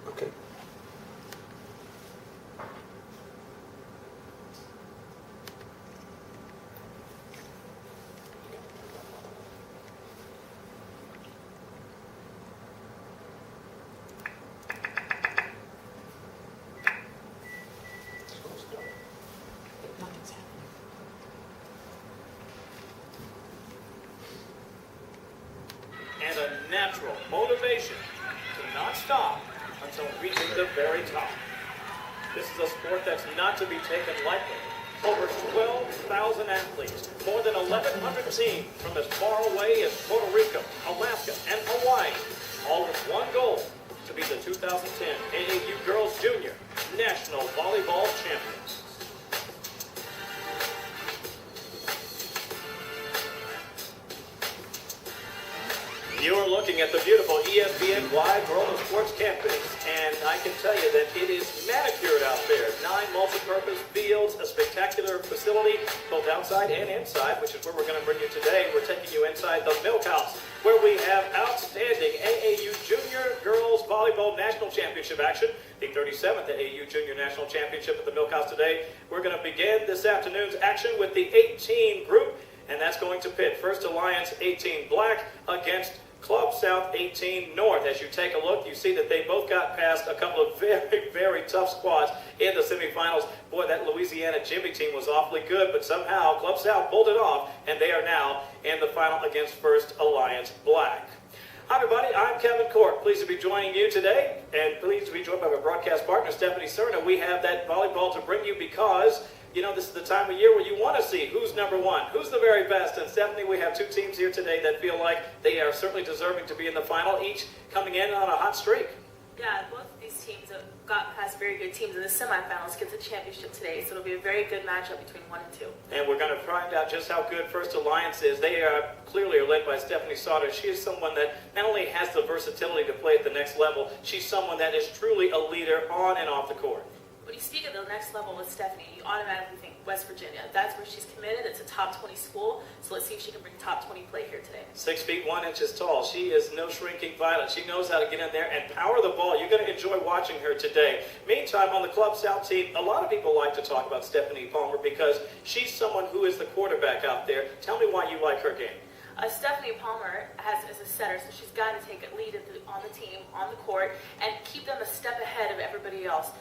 Okay. And a natural motivation to not stop until reaching the very top. This is a sport that's not to be taken lightly. Over 12,000 athletes, more than 1,100 teams from as far away as Puerto Rico, Alaska, and Hawaii, all with one goal, to be the 2010 AAU Girls Junior National Volleyball Champions. You are looking at the beautiful ESPN Wide World of Sports campus, and I can tell you that it is manicured out there. 9 multi-purpose fields, a spectacular facility, both outside and inside, which is where we're going to bring you today. We're taking you inside the Milk House, where we have outstanding AAU Junior Girls Volleyball National Championship action, the 37th AAU Junior National Championship at the Milk House today. We're going to begin this afternoon's action with the 18 group, and that's going to pit First Alliance 18 Black against Club South 18 North. As you take a look, you see that they both got past a couple of very, very tough squads in the semifinals. Boy, that Louisiana Jimmy team was awfully good, but somehow Club South pulled it off, and they are now in the final against First Alliance Black. Hi, everybody. I'm Kevin Court. Pleased to be joining you today, and pleased to be joined by my broadcast partner, Stephanie Serna. We have that volleyball to bring you because you know, this is the time of year where you want to see who's number one, who's the very best. And Stephanie, we have 2 teams here today that feel like they are certainly deserving to be in the final, each coming in on a hot streak. Yeah, both of these teams have got past very good teams in the semifinals, get the championship today, so it'll be a very good matchup between 1 and 2. And we're going to find out just how good First Alliance is. They clearly are led by Stephanie Sauter. She is someone that not only has the versatility to play at the next level, she's someone that is truly a leader on and off the court. When you speak of the next level with Stephanie, you automatically think West Virginia. That's where she's committed. It's a top 20 school. So let's see if she can bring top 20 play here today. 6 feet 1 inches tall. She is no shrinking violet. She knows how to get in there and power the ball. You're going to enjoy watching her today. Meantime, on the Club South team, a lot of people like to talk about Stephanie Palmer because she's someone who is the quarterback out there. Tell me why you like her game. Stephanie Palmer is a setter, so she's got to take a lead on the team, on the court, and keep them a step ahead of everybody else.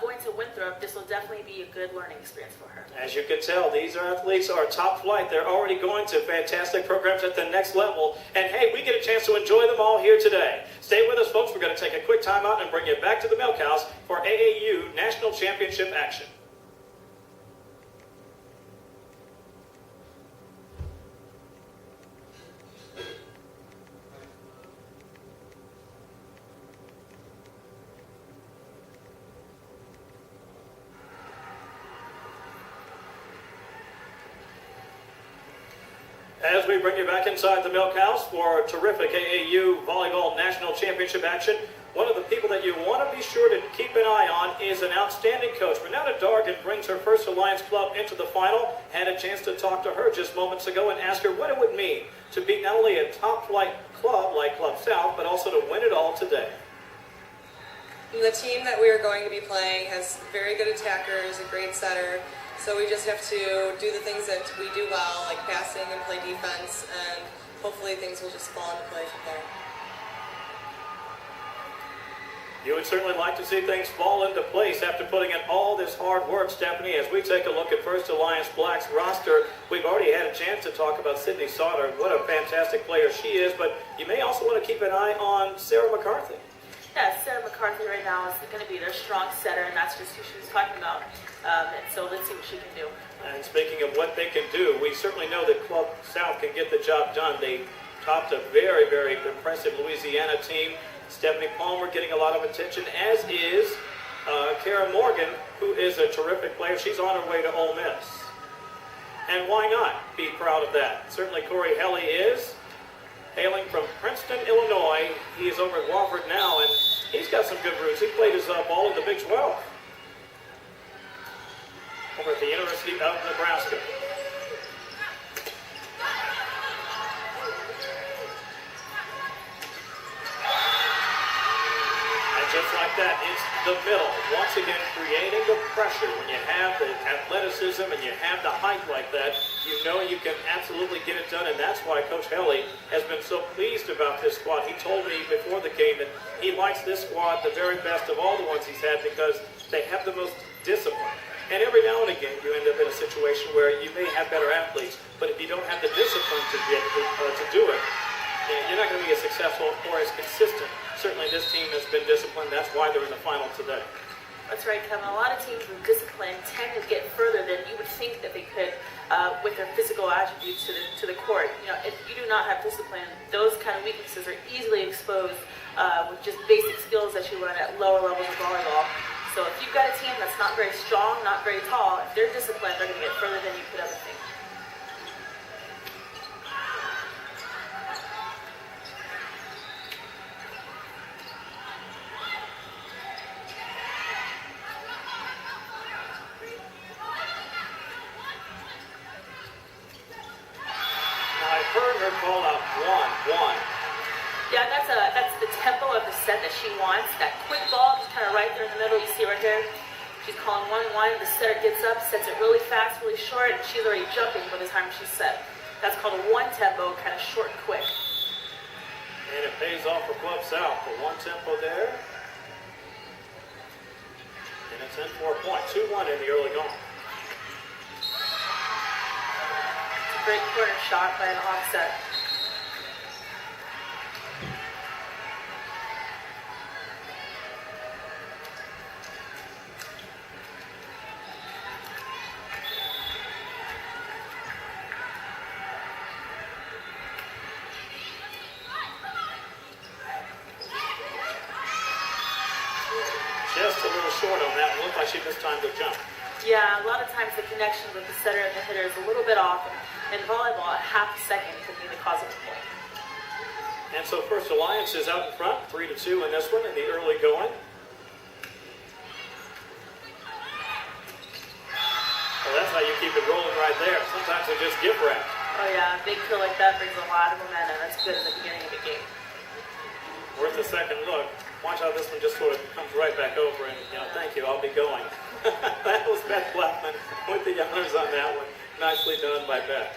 Going to Winthrop, this will definitely be a good learning experience for her. As you can tell, these athletes are top flight. They're already going to fantastic programs at the next level. And hey, we get a chance to enjoy them all here today. Stay with us, folks. We're going to take a quick time out and bring you back to the Milk House for AAU National Championship action. As we bring you back inside the Milk House for terrific AAU Volleyball National Championship action, one of the people that you want to be sure to keep an eye on is an outstanding coach. Renata Dargan brings her First Alliance club into the final. Had a chance to talk to her just moments ago and ask her what it would mean to beat not only a top-flight club like Club South, but also to win it all today. The team that we are going to be playing has very good attackers, a great setter. So we just have to do the things that we do well, like passing and play defense, and hopefully things will just fall into place from there. You would certainly like to see things fall into place after putting in all this hard work, Stephanie. As we take a look at First Alliance Black's roster, we've already had a chance to talk about Sydney Sauter. What a fantastic player she is, but you may also want to keep an eye on Sarah McCarthy. Yeah, Sarah McCarthy right now is going to be their strong setter, and that's just who she was talking about. And so let's see what she can do. And speaking of what they can do, we certainly know that Club South can get the job done. They topped a very, very impressive Louisiana team. Stephanie Palmer getting a lot of attention, as is Kara Morgan, who is a terrific player. She's on her way to Ole Miss. And why not be proud of that? Certainly Corey Helly is. Hailing from Princeton, Illinois. He is over at Wofford now, and he's got some good roots. He played his ball in the Big 12 over at the University of Nebraska. And Just like that, it's the middle. Once again, creating the pressure. When you have the athleticism and you have the height like that, you know you can absolutely get it done, and that's why Coach Hellie has been so pleased about this squad. He told me before the game that he likes this squad the very best of all the ones he's had because they have the most discipline. And every now and again, you end up in a situation where you may have better athletes, but if you don't have the discipline to do it, you're not going to be as successful or as consistent. Certainly this team has been disciplined. That's why they're in the final today. That's right, Kevin. A lot of teams with discipline tend to get further than you would think that they could with their physical attributes to the court. You know, if you do not have discipline, those kind of weaknesses are easily exposed with just basic skills that you learn at lower levels of volleyball. So if you've got a team that's not very strong, not very tall, if they're disciplined, they're going to get further than you could ever think. Call out 1-1. Yeah, that's the tempo of the set that she wants. That quick ball, just kind of right there in the middle. You see right there. She's calling 1-1. The setter gets up, sets it really fast, really short, and she's already jumping by the time she's set. That's called a one tempo, kind of short and quick. And it pays off for Club South. The one tempo there. And it's in for a point. 2-1 in the early going. Great corner shot by an offset. Just a little short on that one. Looked like she missed time to jump. Yeah, a lot of times the connection with the setter and the hitter is a little bit off. In volleyball, a half a second can be the cause of a point. And so First Alliance is out in front, 3-2 in this one in the early going. Well, that's how you keep it rolling right there. Sometimes they just give wrapped. Oh yeah, a big kill like that brings a lot of momentum. That's good in the beginning of the game. Worth a second look. Watch how this one just sort of comes right back over and, thank you, I'll be going. That was Beth Blackman with the honors on that one. Nicely done by Beth.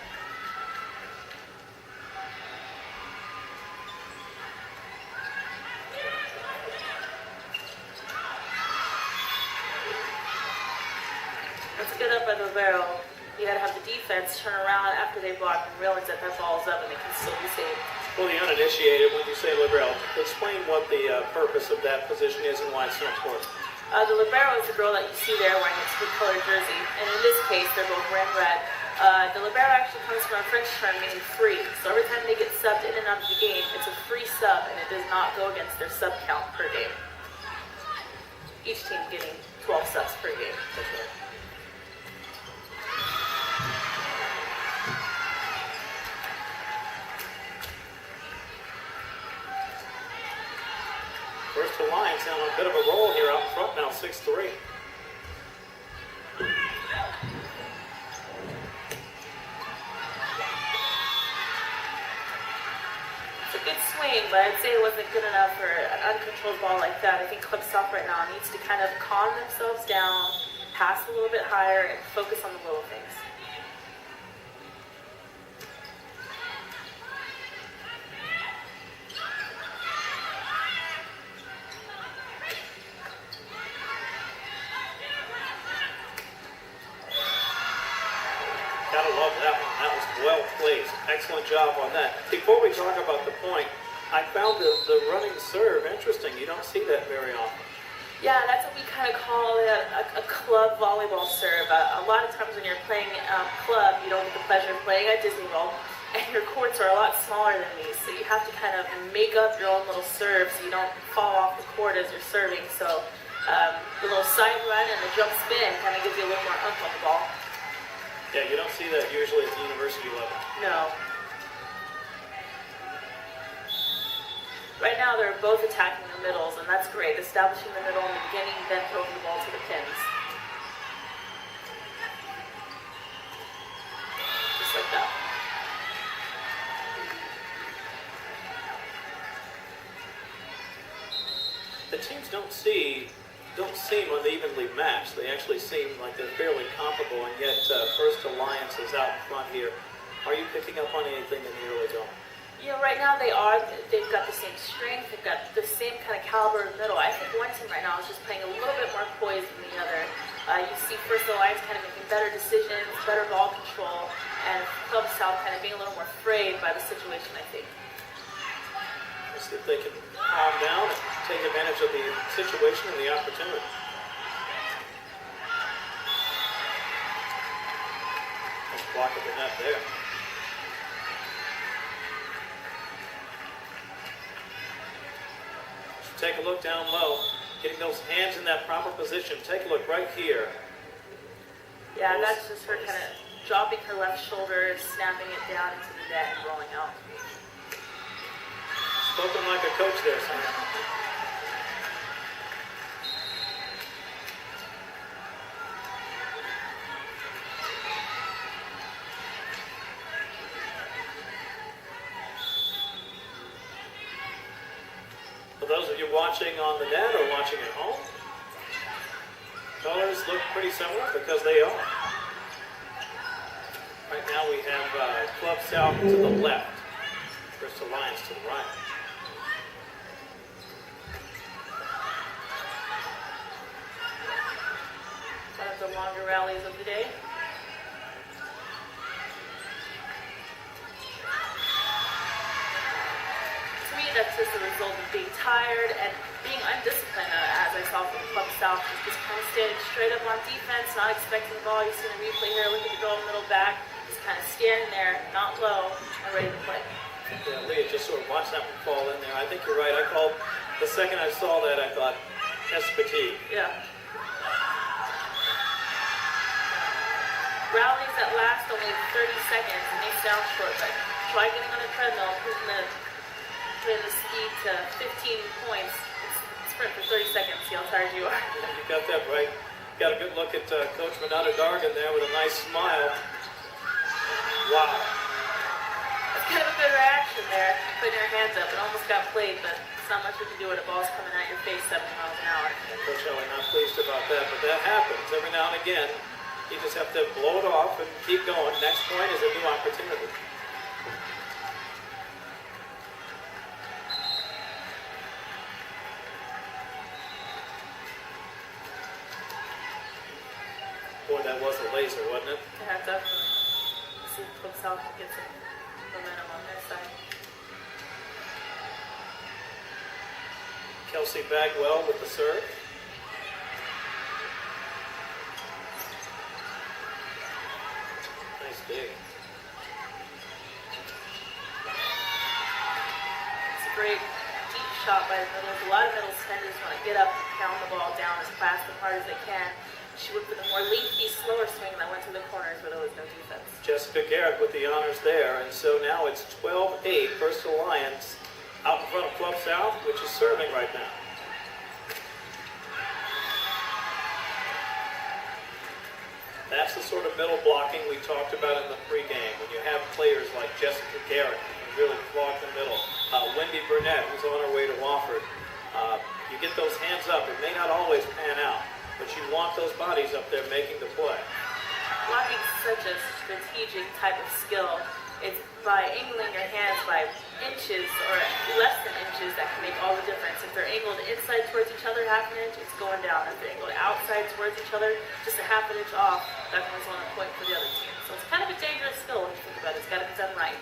That's good up by the barrel. You got to have the defense turn around after they block and realize that ball's up and they can still be saved. Well, the uninitiated, when you say libero, explain what the purpose of that position is and why it's so important. The libero is the girl that you see there wearing a two-colored jersey, and in this case, they're both wearing red. The libero actually comes from a French term meaning free. So every time they get subbed in and out of the game, it's a free sub, and it does not go against their sub count per game. Each team getting 12 subs per game. That's right. First Alliance on a bit of a roll here out front now, 6-3. It's a good swing, but I'd say it wasn't good enough for an uncontrolled ball like that. I think Club South right now needs to kind of calm themselves down, pass a little bit higher, and focus on the little things. Gotta love that one. That was well placed. Excellent job on that. Before we talk about the point, I found the running serve interesting. You don't see that very often. Yeah, that's what we kind of call a club volleyball serve. A lot of times when you're playing club, you don't get the pleasure of playing at Disney World, and your courts are a lot smaller than these, so you have to kind of make up your own little serve so you don't fall off the court as you're serving. So the little side run and the jump spin kind of gives you a little more oomph on the ball. Yeah, you don't see that usually at the university level. No. Right now, they're both attacking the middles, and that's great. Establishing the middle in the beginning, then throwing the ball to the pins. Just like that. the teams don't seem unevenly matched. They actually seem like they're fairly comparable, and yet First Alliance is out in front here. Are you picking up on anything in the early going? Yeah, right now they are. They've got the same strength. They've got the same kind of caliber in the middle. I think one team right now is just playing a little bit more poised than the other. You see First Alliance kind of making better decisions, better ball control, and Club South kind of being a little more frayed by the situation, I think. Let's see if they can calm down and take advantage of the situation and the opportunity. Nice block of the net there. Take a look down low, getting those hands in that proper position. Take a look right here. Yeah, that's just her kind of dropping her left shoulder, snapping it down into the net and rolling out. Spoken like a coach there, son. For those of you watching on the net or watching at home, colors look pretty similar because they are. Right now we have Club South to the left, First Alliance to the right. One of the longer rallies of the day. To me, that's just a result of being tired and being undisciplined, as I saw from Club South, just kind of standing straight up on defense, not expecting the ball. You see the replay here, look at the girl in the middle back, just kind of standing there, not low, and ready to play. Yeah, Leah just sort of watched that one fall in there. I think you're right. I called, the second I saw that, I thought, that's fatigue. Yeah. Rallies that last only 30 seconds and they sound short, but try getting on a treadmill, putting the speed to 15 points, sprint for 30 seconds, see how tired you are. You got that right. Got a good look at Coach Renata Dargan there with a nice smile. Wow. That's kind of a good reaction there, putting your hands up. It almost got played, but it's not much we can do when a ball's coming at your face 70 miles an hour. And Coach Ellie not pleased about that, but that happens every now and again. You just have to blow it off and keep going. Next point is a new opportunity. Boy, that was a laser, wasn't it? Yeah, definitely. Let's see if Club South can get some momentum on their side. Kelsey Bagwell with the serve. Nice dig. It's a great deep shot by the middles. A lot of middle defenders want to get up and pound the ball down as fast and hard as they can. She went for the more lengthy, slower swing that went to the corners where there was no defense. Jessica Garrett with the honors there, and so now it's 12-8, First Alliance out in front of Club South, which is serving right now. That's the sort of middle blocking we talked about in the pregame, when you have players like Jessica Garrett who really clog the middle, Wendy Burnett, who's on her way to Wofford. You get those hands up. It may not always pan out, but you want those bodies up there making the play. Blocking is such a strategic type of skill. It's by angling your hands by inches or less than inches that can make all the difference. If they're angled inside towards each other half an inch, it's going down. If they're angled outside towards each other, just a half an inch off, that comes on a point for the other team. So it's kind of a dangerous skill when you think about it. It's got to be done right.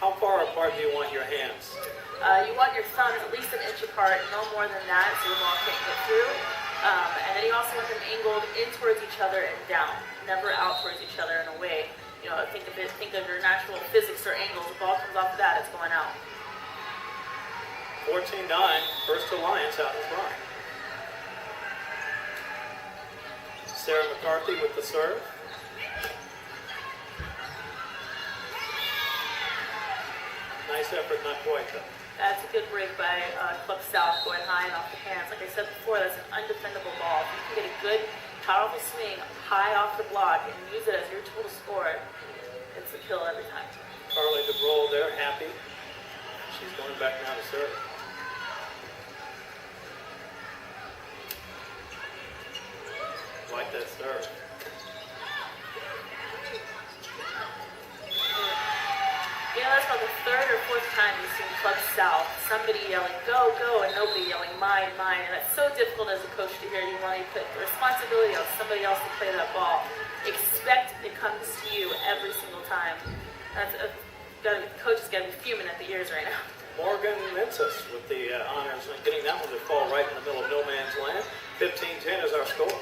How far apart do you want your hands? You want your thumbs at least an inch apart, no more than that, so the ball can't get through. And then you also want them angled in towards each other and down, never out towards each other and away. You know, think of your natural physics or angles. The ball comes off of that, it's going out. 14-9, First Alliance out in front. Sarah McCarthy with the serve. Nice effort, not quite though. That's a good break by Club South, going high and off the hands. Like I said before, that's an undefendable ball. If you can get a good, powerful swing high off the block and use it as your tool to score, it's a kill every time. Carly DeBrol there, happy. She's going back now to serve. like that serve. You know, that's about the third or fourth time we've seen Club South, somebody yelling, go, go, and nobody yelling, mine, mine. And that's so difficult as a coach to hear. You want to put the responsibility on somebody else to play that ball. Expect it comes to you every single time. Coach has got to be fuming at the ears right now. Morgan Mensis with the honors and getting that one to fall right in the middle of no man's land. 15-10 is our score.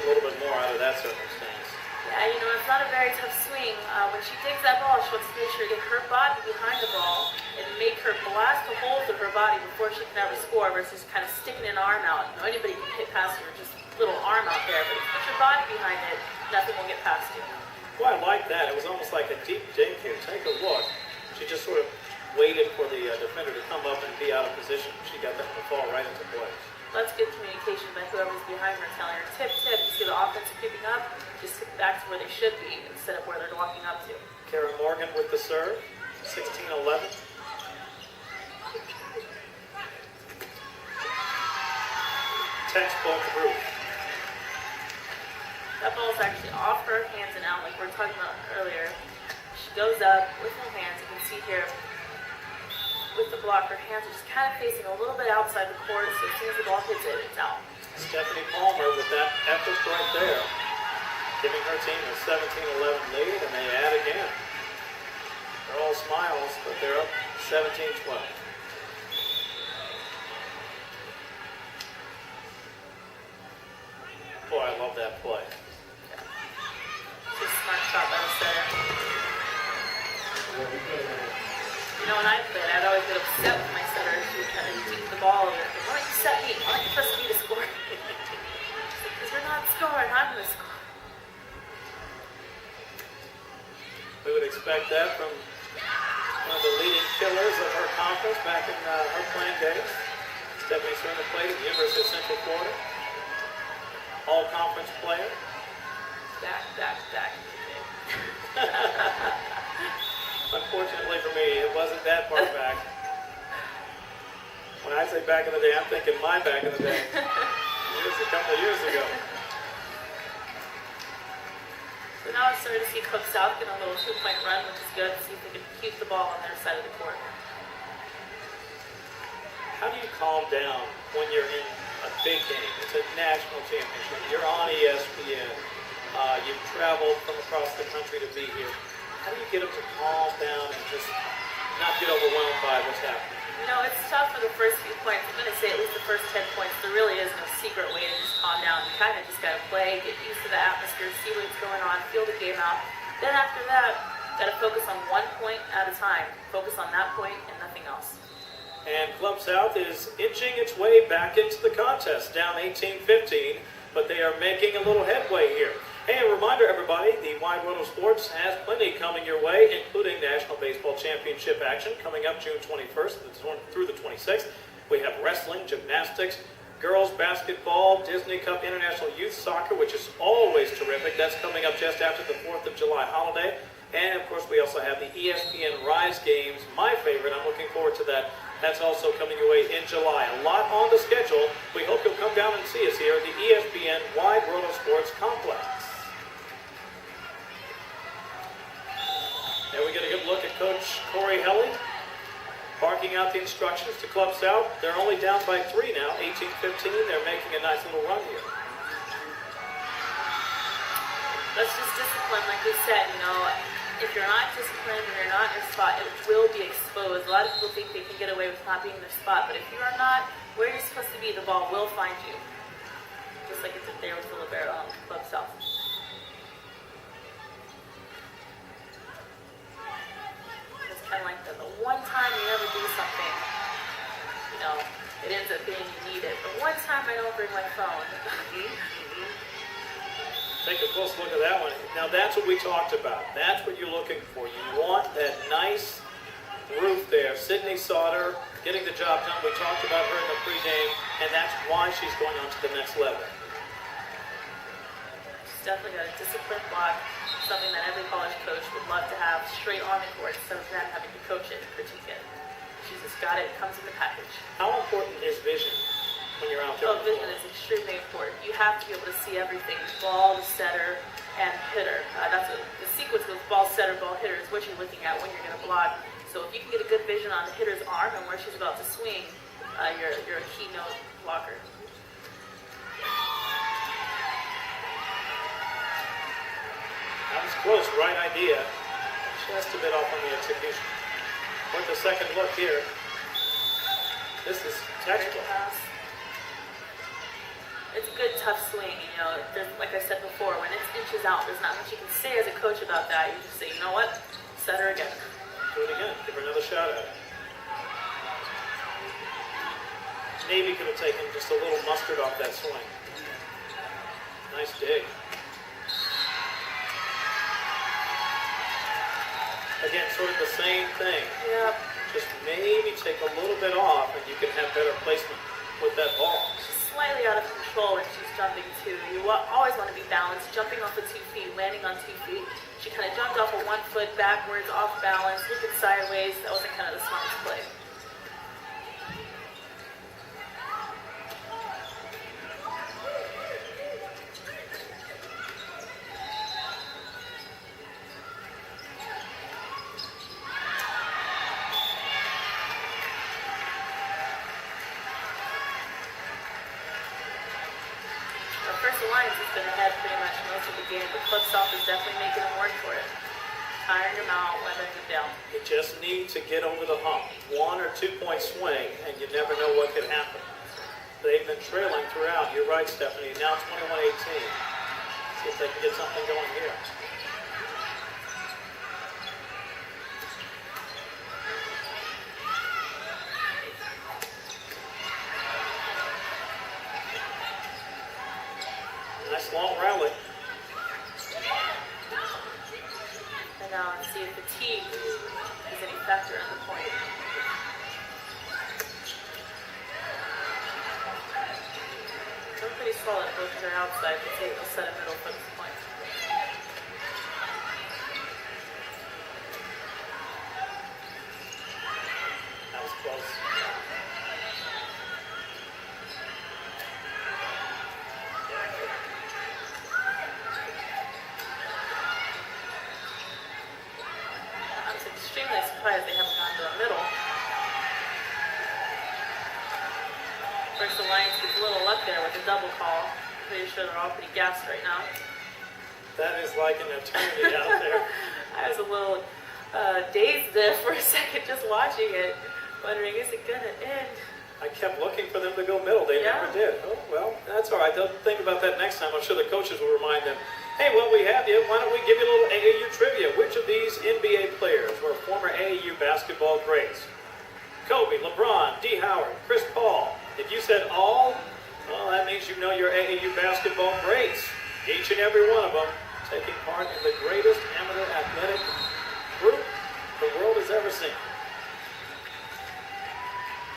A little bit more out of that circumstance. Yeah, you know, it's not a very tough swing. When she digs that ball, she wants to make sure to get her body behind the ball and make her blast a hole through her body before she can ever score versus kind of sticking an arm out. You know, anybody can hit past her, just a little arm out there, but if you put your body behind it, nothing will get past you. Well, I like that. It was almost like a deep dink here. Take a look. She just sort of waited for the defender to come up and be out of position. She got that to fall right into place. That's good communication by whoever's behind her telling her, tip, tip. You see the offense creeping up, just tip back to where they should be instead of where they're walking up to. Kara Morgan with the serve, 16-11. Textbook Ruth. That ball's actually off her hands and out like we were talking about earlier. She goes up with her hands. You can see here with the block, her hands are just kind of facing a little bit outside the court, so as soon as the ball hits it, it's out. Stephanie Palmer with that effort right there, giving her team a 17-11 lead, and they add again. They're all smiles, but they're up 17-12. Boy, I love that play. It's a smart shot by the setter. You know, when I played, I'd always get upset with my setter. She would kind of keep the ball over. Why don't you set me? Why don't you trust me to score? Because we're not scoring. I'm going to score. We would expect that from one of the leading killers of her conference back in her playing days. Stephanie Serna played at the University of Central Florida. All-conference player. Back. Unfortunately for me, it wasn't that far back. When I say back in the day, I'm thinking my back in the day. A couple of years ago. So now I'm starting to see Cook South get a little two-point run, which is good. See if they can keep the ball on their side of the court. How do you calm down when you're in a big game? It's a national championship. You're on ESPN. You've traveled from across the country to be here. How do you get them to calm down and just not get overwhelmed by what's happening? You know, it's tough for the first few points. I'm going to say at least the first 10 points. There really is no secret way to just calm down. You kind of just got to play, get used to the atmosphere, see what's going on, feel the game out. Then after that, got to focus on 1 point at a time. Focus on that point and nothing else. And Club South is inching its way back into the contest, down 18-15, but they are making a little headway here. Hey, a reminder, everybody, the Wide World of Sports has plenty coming your way, including National Baseball Championship action coming up June 21st through the 26th. We have wrestling, gymnastics, girls basketball, Disney Cup International Youth Soccer, which is always terrific. That's coming up just after the 4th of July holiday. And, of course, we also have the ESPN Rise Games, my favorite. I'm looking forward to that. That's also coming your way in July. A lot on the schedule. We hope you'll come down and see us here at the ESPN Wide World of Sports Complex. And we get a good look at Coach Corey Helly barking out the instructions to Club South. They're only down by 3 now, 18-15. They're making a nice little run here. That's just discipline, like we said, you know. If you're not disciplined and you're not in your spot, it will be exposed. A lot of people think they can get away with not being in their spot, but if you are not where you're supposed to be, the ball will find you. Just like it did there with the libero on Club South. It's kind of like the one time you ever do something, you know, it ends up being you need it. But one time I don't bring my phone. Take a close look at that one. Now that's what we talked about. That's what you're looking for. You want that nice roof there. Sydney Sauter getting the job done. We talked about her in the pregame, and that's why she's going on to the next level. She's definitely got a disciplined block, something that every college coach would love to have straight on the court instead of them having to coach it and critique it. She's just got it, it comes in the package. How important is vision when you're out there? Oh, vision is extremely important. You have to be able to see everything, ball, the setter, and hitter. That's the sequence of ball, setter, ball, hitter is what you're looking at when you're going to block. So if you can get a good vision on the hitter's arm and where she's about to swing, you're a keynote blocker. That was close, right idea. Just a bit off on the execution. With the second look here. This is textbook. It's a good, tough swing. You know, like I said before, when it's inches out, there's not much you can say as a coach about that. You just say, you know what? Set her again. Do it again. Give her another shot at it. Navy could have taken just a little mustard off that swing. Nice dig. Again, sort of the same thing. Yep. Just maybe take a little bit off and you can have better placement with that ball. She's slightly out of control when she's jumping too. You always want to be balanced, jumping off of 2 feet, landing on 2 feet. She kind of jumped off of 1 foot backwards, off balance, looking sideways. That wasn't kind of the smartest play. First Alliance has been ahead pretty much most of the game, but Clipsoft is definitely making them work for it. Tiring them out, weathering them down. You just need to get over the hump. 1 or 2 point swing, and you never know what could happen. They've been trailing throughout. You're right, Stephanie. Now 21-18. See if they can get something going here. Nice long rally. And now let's see if fatigue is any factor in the point. They're pretty solid both to their outside. Fatigue will set a middle for this point. That was close. Extremely surprised they haven't gone to the middle. First Alliance gets a little luck there with the double call. Pretty sure they're all pretty gassed right now. That is like an eternity out there. I was a little dazed there for a second just watching it, wondering, is it going to end? I kept looking for them to go middle. They never did. Oh, well, that's all right. They'll think about that next time. I'm sure the coaches will remind them, hey, well, we have you. Why don't we give you a little AAU trivia? Which of these NBA players were former AAU basketball greats? Kobe, LeBron, D. Howard, Chris Paul. If you said all, well, that means you know your AAU basketball greats. Each and every one of them taking part in the greatest amateur athletic group the world has ever seen.